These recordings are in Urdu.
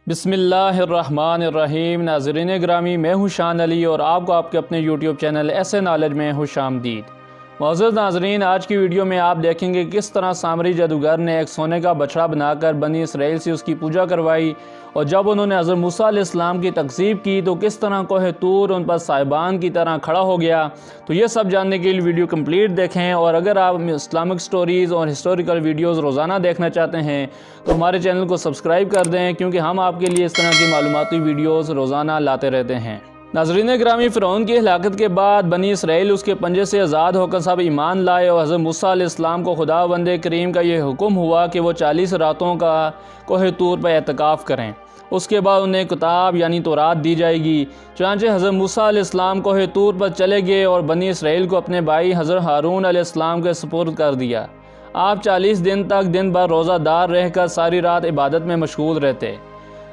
بسم اللہ الرحمن الرحیم۔ ناظرین گرامی، میں ہوں شان علی اور آپ کو آپ کے اپنے یوٹیوب چینل ایسے نالج میں خوش آمدید۔ معزز ناظرین، آج کی ویڈیو میں آپ دیکھیں گے کس طرح سامری جادوگر نے ایک سونے کا بچڑا بنا کر بنی اسرائیل سے اس کی پوجا کروائی، اور جب انہوں نے حضرت موسیٰ علیہ السلام کی تکذیب کی تو کس طرح کوہ طور ان پر صاحبان کی طرح کھڑا ہو گیا۔ تو یہ سب جاننے کے لیے ویڈیو کمپلیٹ دیکھیں، اور اگر آپ اسلامک سٹوریز اور ہسٹوریکل ویڈیوز روزانہ دیکھنا چاہتے ہیں تو ہمارے چینل کو سبسکرائب کر دیں، کیونکہ ہم آپ کے لیے اس طرح کی معلوماتی ویڈیوز روزانہ لاتے رہتے ہیں۔ ناظرین گرامی، فرعون کی ہلاکت کے بعد بنی اسرائیل اس کے پنجے سے آزاد ہو کر سب ایمان لائے، اور حضرت موسیٰ علیہ السلام کو خدا بند کریم کا یہ حکم ہوا کہ وہ 40 راتوں کا کوہ طور پر اعتکاف کریں۔ اس کے بعد انہیں کتاب یعنی تورات دی جائے گی۔ چنانچہ حضرت موسیٰ علیہ السلام کوہ طور پر چلے گئے اور بنی اسرائیل کو اپنے بھائی حضرت ہارون علیہ السلام کے سپرد کر دیا۔ آپ 40 دن تک دن بھر روزہ دار رہ کر ساری رات عبادت میں مشغول رہتے۔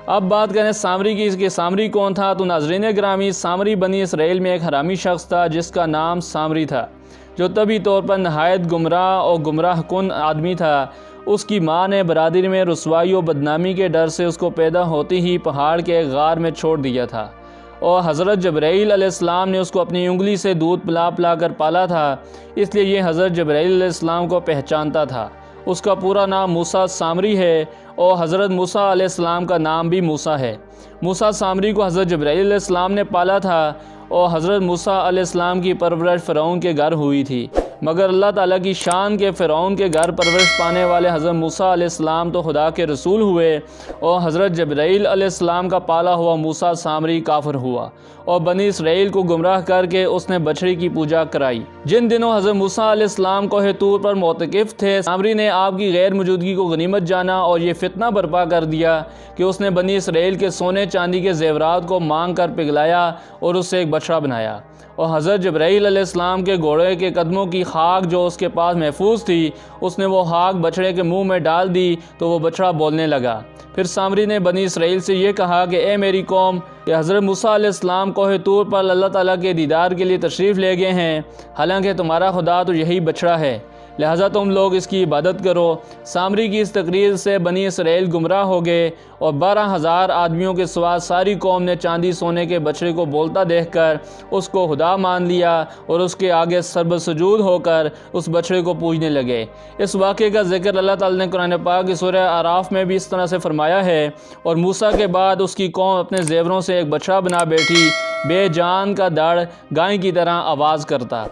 اب بات کریں سامری کی، اس کے سامری کون تھا؟ تو ناظرین گرامی، سامری بنی اسرائیل میں ایک حرامی شخص تھا جس کا نام سامری تھا، جو طبی طور پر نہایت گمراہ اور گمراہ کن آدمی تھا۔ اس کی ماں نے برادری میں رسوائی و بدنامی کے ڈر سے اس کو پیدا ہوتی ہی پہاڑ کے ایک غار میں چھوڑ دیا تھا، اور حضرت جبرائیل علیہ السلام نے اس کو اپنی انگلی سے دودھ پلا پلا کر پالا تھا، اس لیے یہ حضرت جبرائیل علیہ السلام کو پہچانتا تھا۔ اس کا پورا نام موسیٰ سامری ہے، اور حضرت موسیٰ علیہ السلام کا نام بھی موسیٰ ہے۔ موسیٰ سامری کو حضرت جبرائیل علیہ السلام نے پالا تھا، اور حضرت موسیٰ علیہ السلام کی پرورش فرعون کے گھر ہوئی تھی، مگر اللہ تعالیٰ کی شان کے فرعون کے گھر پرورش پانے والے حضرت موسیٰ علیہ السلام تو خدا کے رسول ہوئے، اور حضرت جبرائیل علیہ السلام کا پالا ہوا موسیٰ سامری کافر ہوا، اور بنی اسرائیل کو گمراہ کر کے اس نے بچڑی کی پوجا کرائی۔ جن دنوں حضرت موسیٰ علیہ السلام کوہ طور پر معتکف تھے، سامری نے آپ کی غیر موجودگی کو غنیمت جانا اور یہ فتنہ برپا کر دیا کہ اس نے بنی اسرائیل کے سونے چاندی کے زیورات کو مانگ کر پگھلایا اور اس سے ایک بچڑا بنایا، اور حضرت جبرائیل علیہ السلام کے گھوڑے کے قدموں کی خاک جو اس کے پاس محفوظ تھی، اس نے وہ خاک بچڑے کے منہ میں ڈال دی تو وہ بچڑا بولنے لگا۔ پھر سامری نے بنی اسرائیل سے یہ کہا کہ اے میری قوم، کہ حضرت موسیٰ علیہ السلام کوہ طور پر اللہ تعالیٰ کے دیدار کے لیے تشریف لے گئے ہیں، حالانکہ تمہارا خدا تو یہی بچڑا ہے، لہٰذا تم لوگ اس کی عبادت کرو۔ سامری کی اس تقریر سے بنی اسرائیل گمراہ ہو گئے، اور 12,000 آدمیوں کے سوا ساری قوم نے چاندی سونے کے بچڑے کو بولتا دیکھ کر اس کو خدا مان لیا، اور اس کے آگے سرب سجود ہو کر اس بچڑے کو پوجنے لگے۔ اس واقعے کا ذکر اللہ تعالیٰ نے قرآن پاک کی سورہ اعراف میں بھی اس طرح سے فرمایا ہے، اور موسیٰ کے بعد اس کی قوم اپنے زیوروں سے ایک بچڑا بنا بیٹھی، بے جان کا دڑ گائے کی طرح آواز کرتا۔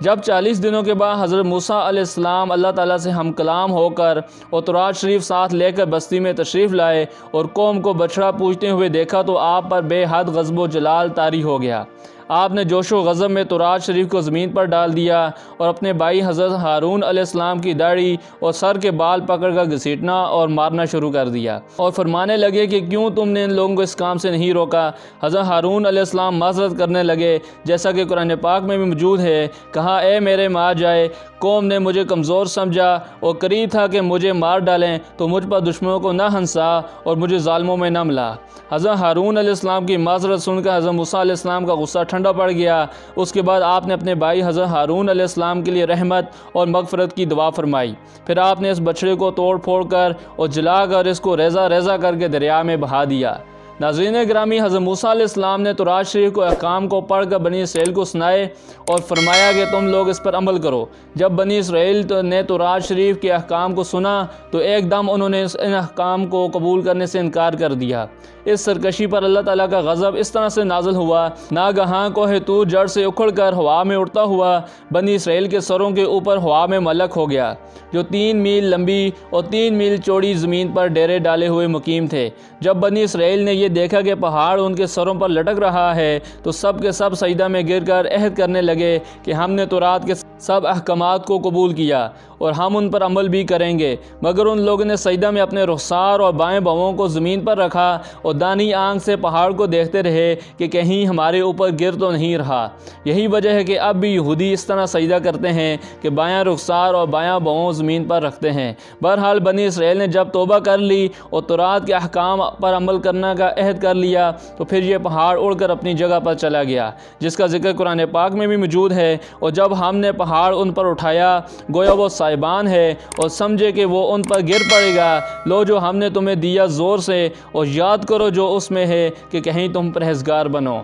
جب 40 دنوں کے بعد حضرت موسیٰ علیہ السلام اللہ تعالیٰ سے ہم کلام ہو کر اور تورات شریف ساتھ لے کر بستی میں تشریف لائے اور قوم کو بچڑا پوجتے ہوئے دیکھا تو آپ پر بے حد غضب و جلال طاری ہو گیا۔ آپ نے جوش و غضب میں تورات شریف کو زمین پر ڈال دیا، اور اپنے بھائی حضرت ہارون علیہ السلام کی داڑھی اور سر کے بال پکڑ کر گھسیٹنا اور مارنا شروع کر دیا، اور فرمانے لگے کہ کیوں تم نے ان لوگوں کو اس کام سے نہیں روکا؟ حضرت ہارون علیہ السلام معذرت کرنے لگے، جیسا کہ قرآن پاک میں بھی موجود ہے، کہا اے میرے مار جائے، قوم نے مجھے کمزور سمجھا اور قریب تھا کہ مجھے مار ڈالیں، تو مجھ پر دشمنوں کو نہ ہنسا اور مجھے ظالموں میں نہ ملا۔ حضرت ہارون علیہ السلام کی معذرت سن کر حضرت موسیٰ علیہ السلام کا غصہ ٹھنڈا پڑ گیا۔ اس کے بعد آپ نے اپنے بھائی حضرت ہارون علیہ السلام کے لیے رحمت اور مغفرت کی دعا فرمائی۔ پھر آپ نے اس بچڑے کو توڑ پھوڑ کر اور جلا کر اس کو ریزہ ریزہ کر کے دریا میں بہا دیا۔ ناظرین گرامی، حضرت موسیٰ علیہ السلام نے تورات شریف کو احکام کو پڑھ کر بنی اسرائیل کو سنائے اور فرمایا کہ تم لوگ اس پر عمل کرو۔ جب بنی اسرائیل نے تورات شریف کے احکام کو سنا تو ایک دم انہوں نے ان احکام کو قبول کرنے سے انکار کر دیا۔ اس سرکشی پر اللہ تعالیٰ کا غضب اس طرح سے نازل ہوا، ناگہاں کوہ طور جڑ سے اکھڑ کر ہوا میں اڑتا ہوا بنی اسرائیل کے سروں کے اوپر ہوا میں ملک ہو گیا، جو 3 میل لمبی اور 3 میل چوڑی زمین پر ڈیرے ڈالے ہوئے مقیم تھے۔ جب بنی اسرائیل نے یہ دیکھا کہ پہاڑ ان کے سروں پر لٹک رہا ہے تو سب کے سب سجدہ میں گر کر عہد کرنے لگے کہ ہم نے تورات کے سب احکامات کو قبول کیا اور ہم ان پر عمل بھی کریں گے، مگر ان لوگوں نے سجدہ میں اپنے رخسار اور بائیں بھووں کو زمین پر رکھا اور دانی آنکھ سے پہاڑ کو دیکھتے رہے کہ کہیں ہمارے اوپر گر تو نہیں رہا۔ یہی وجہ ہے کہ اب بھی یہودی اس طرح سجدہ کرتے ہیں کہ بایاں رخسار اور بایاں بھووں زمین پر رکھتے ہیں۔ بہرحال بنی اسرائیل نے جب توبہ کر لی اور تورات کے احکام پر عمل کرنے کا عہد کر لیا تو پھر یہ پہاڑ اڑ کر اپنی جگہ پر چلا گیا، جس کا ذکر قرآن پاک میں بھی موجود ہے۔ اور جب ہم نے پہاڑ ان پر اٹھایا گویا وہ سائبان ہے، اور سمجھے کہ وہ ان پر گر پڑے گا۔ لو جو ہم نے تمہیں دیا زور سے، اور یاد کرو جو اس میں ہے کہ کہیں تم پرہیزگار بنو۔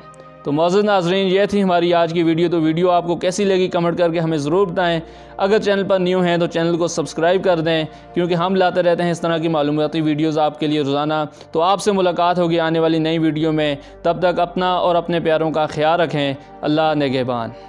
تو معزز ناظرین، یہ تھی ہماری آج کی ویڈیو۔ تو ویڈیو آپ کو کیسی لگی کمنٹ کر کے ہمیں ضرور بتائیں۔ اگر چینل پر نیو ہیں تو چینل کو سبسکرائب کر دیں، کیونکہ ہم لاتے رہتے ہیں اس طرح کی معلوماتی ویڈیوز آپ کے لیے روزانہ۔ تو آپ سے ملاقات ہوگی آنے والی نئی ویڈیو میں، تب تک اپنا اور اپنے پیاروں کا خیال رکھیں۔ اللہ نگہبان۔